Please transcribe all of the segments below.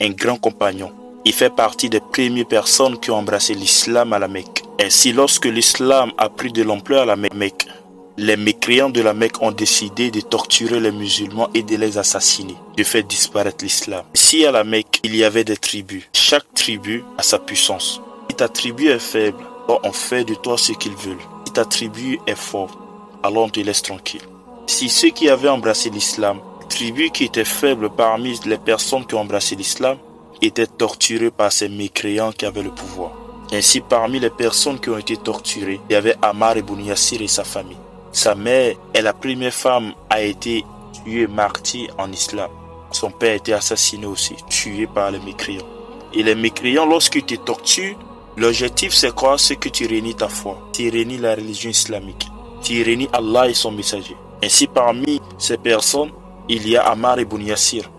un grand compagnon. Il fait partie des premières personnes qui ont embrassé l'islam à la Mecque. Ainsi, lorsque l'islam a pris de l'ampleur à la Mecque, les mécréants de la Mecque ont décidé de torturer les musulmans et de les assassiner, de faire disparaître l'islam. Si à la Mecque, il y avait des tribus, chaque tribu a sa puissance. Si ta tribu est faible, alors on fait de toi ce qu'ils veulent. Si ta tribu est forte, alors on te laisse tranquille. Si ceux qui avaient embrassé l'islam, les tribus qui étaient faibles parmi les personnes qui ont embrassé l'islam, étaient torturés par ces mécréants qui avaient le pouvoir. Ainsi, parmi les personnes qui ont été torturées, il y avait Ammar ibn Yasir et sa famille. Sa mère est la première femme à été tuée martyre en islam. Son père a été assassiné aussi, tué par les mécréants. Et les mécréants, lorsqu'ils te torturent, l'objectif c'est quoi? C'est que tu réunis ta foi, tu réunis la religion islamique, tu réunis Allah et son messager. Ainsi, parmi ces personnes, il y a Ammar ibn Yasir,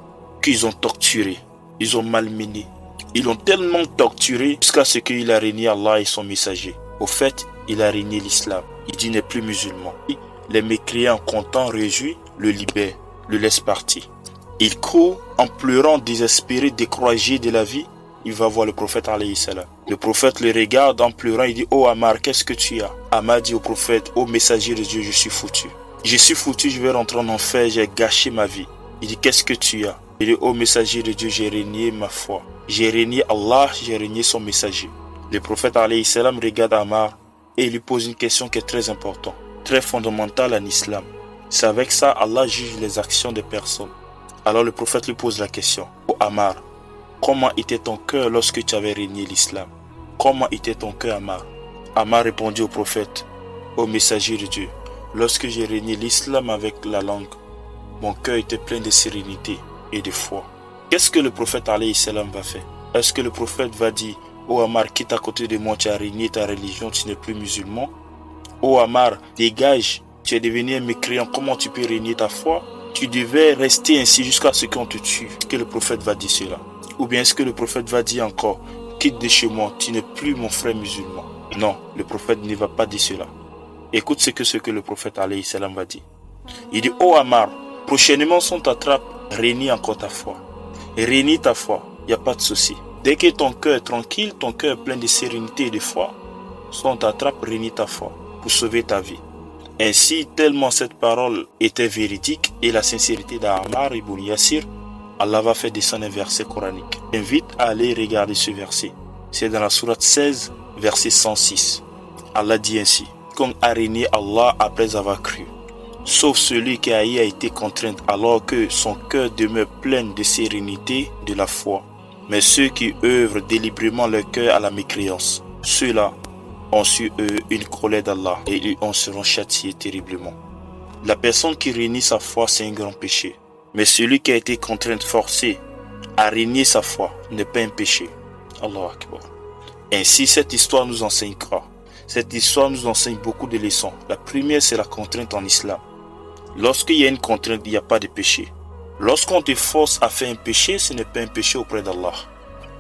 qu'ils ont torturé, ils ont malmené. Ils l'ont tellement torturé jusqu'à ce qu'il a régné Allah et son messager. Au fait, il a régné l'islam. Il dit n'est plus musulman. Les mécréants contents, réjouis, le libèrent, le laissent partir. Il court en pleurant, désespéré, découragé de la vie. Il va voir le prophète alayhi salam. Le prophète le regarde en pleurant. Il dit, oh Ammar, qu'est-ce que tu as? Ammar dit au prophète, oh messager de Dieu, je suis foutu. Je suis foutu, je vais rentrer en enfer, j'ai gâché ma vie. Il dit, qu'est-ce que tu as? Il dit, ô messager de Dieu, j'ai régné ma foi. J'ai régné Allah, j'ai régné son messager. Le prophète alayhi salam regarde Ammar et il lui pose une question qui est très importante, très fondamentale en islam. C'est avec ça Allah juge les actions des personnes. Alors le prophète lui pose la question, ô Ammar, comment était ton cœur lorsque tu avais régné l'islam? Comment était ton cœur, Ammar? Ammar répondit au prophète, ô messager de Dieu, lorsque j'ai régné l'islam avec la langue, mon cœur était plein de sérénité et de foi. Qu'est-ce que le prophète alayhi salam va faire? Est-ce que le prophète va dire, oh Ammar, quitte à côté de moi, tu as régné ta religion, tu n'es plus musulman? Oh Ammar, dégage, tu es devenu un mécréant, comment tu peux régner ta foi? Tu devais rester ainsi jusqu'à ce qu'on te tue. Est-ce que le prophète va dire cela? Ou bien est-ce que le prophète va dire encore, quitte de chez moi, tu n'es plus mon frère musulman? Non, le prophète ne va pas dire cela. Écoute ce que le prophète alayhi salam va dire. Il dit, oh Ammar, prochainement si on t'attrape, régnie encore ta foi. Réunis ta foi, il n'y a pas de souci. Dès que ton cœur est tranquille, ton cœur est plein de sérénité et de foi, soit on t'attrape, réunis ta foi pour sauver ta vie. Ainsi, tellement cette parole était véridique et la sincérité d'Ammar ibn Yasir, Allah va faire descendre un verset coranique. J'invite à aller regarder ce verset. C'est dans la sourate 16, verset 106. Allah dit ainsi, qu'on a régné Allah après avoir cru. Sauf celui qui a été contraint alors que son cœur demeure plein de sérénité, de la foi. Mais ceux qui œuvrent délibérément leur cœur à la mécréance, ceux-là ont su eux une colère d'Allah et ils en seront châtiés terriblement. La personne qui réunit sa foi, c'est un grand péché. Mais celui qui a été contraint, forcé à régner sa foi, n'est pas un péché. Allahu Akbar. Ainsi, cette histoire nous enseigne quoi? Cette histoire nous enseigne beaucoup de leçons. La première, c'est la contrainte en islam. Lorsqu'il y a une contrainte, il n'y a pas de péché. Lorsqu'on te force à faire un péché, ce n'est pas un péché auprès d'Allah.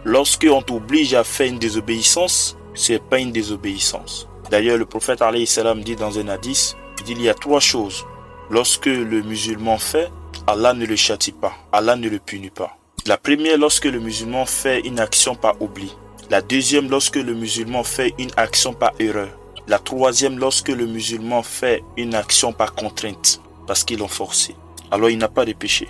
Lorsqu'on t'oblige à faire une désobéissance, ce n'est pas une désobéissance. D'ailleurs, le prophète alayhi salam dit dans un hadith, il y a trois choses. Lorsque le musulman fait, Allah ne le châtie pas, Allah ne le punit pas. La première, lorsque le musulman fait une action par oubli. La deuxième, lorsque le musulman fait une action par erreur. La troisième, lorsque le musulman fait une action par contrainte, parce qu'ils l'ont forcé. Alors il n'a pas de péché.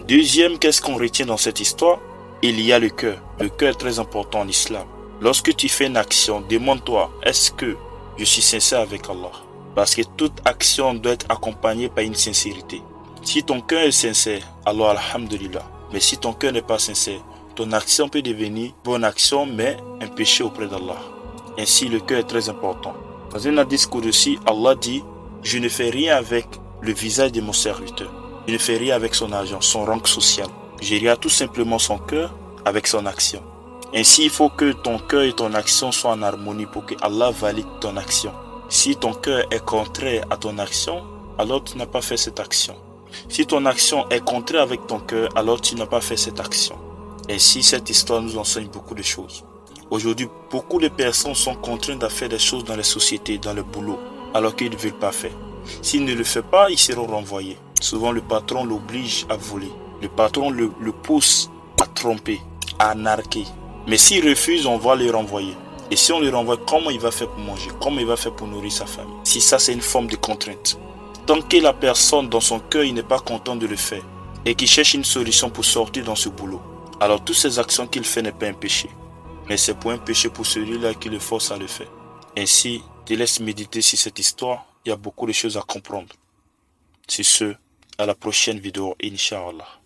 Deuxième, qu'est-ce qu'on retient dans cette histoire? Il y a le cœur. Le cœur est très important en islam. Lorsque tu fais une action, demande-toi, est-ce que je suis sincère avec Allah? Parce que toute action doit être accompagnée par une sincérité. Si ton cœur est sincère, alors alhamdulillah. Mais si ton cœur n'est pas sincère, ton action peut devenir bonne action, mais un péché auprès d'Allah. Ainsi, le cœur est très important. Dans un hadith Qudsi, Allah dit, je ne fais rien avec le visage de mon serviteur. Je ne fais rien avec son argent, son rang social. Je regarde tout simplement son cœur avec son action. Ainsi, il faut que ton cœur et ton action soient en harmonie pour que Allah valide ton action. Si ton cœur est contraire à ton action, alors tu n'as pas fait cette action. Si ton action est contraire avec ton cœur, alors tu n'as pas fait cette action. Ainsi, cette histoire nous enseigne beaucoup de choses. Aujourd'hui, beaucoup de personnes sont contraintes à faire des choses dans les sociétés, dans le boulot, alors qu'ils ne veulent pas faire. S'ils ne le font pas, ils seront renvoyés. Souvent, le patron l'oblige à voler. Le patron le pousse à tromper, à narquer. Mais s'il refuse, on va le renvoyer. Et si on le renvoie, comment il va faire pour manger? Comment il va faire pour nourrir sa famille? Si ça, c'est une forme de contrainte. Tant que la personne, dans son cœur, il n'est pas content de le faire et qu'il cherche une solution pour sortir dans ce boulot, alors toutes ces actions qu'il fait n'est pas un péché. Mais c'est pour un péché pour celui-là qui le force à le faire. Ainsi, te laisse méditer sur cette histoire. Il y a beaucoup de choses à comprendre. Sur ce, à la prochaine vidéo, Inch'Allah.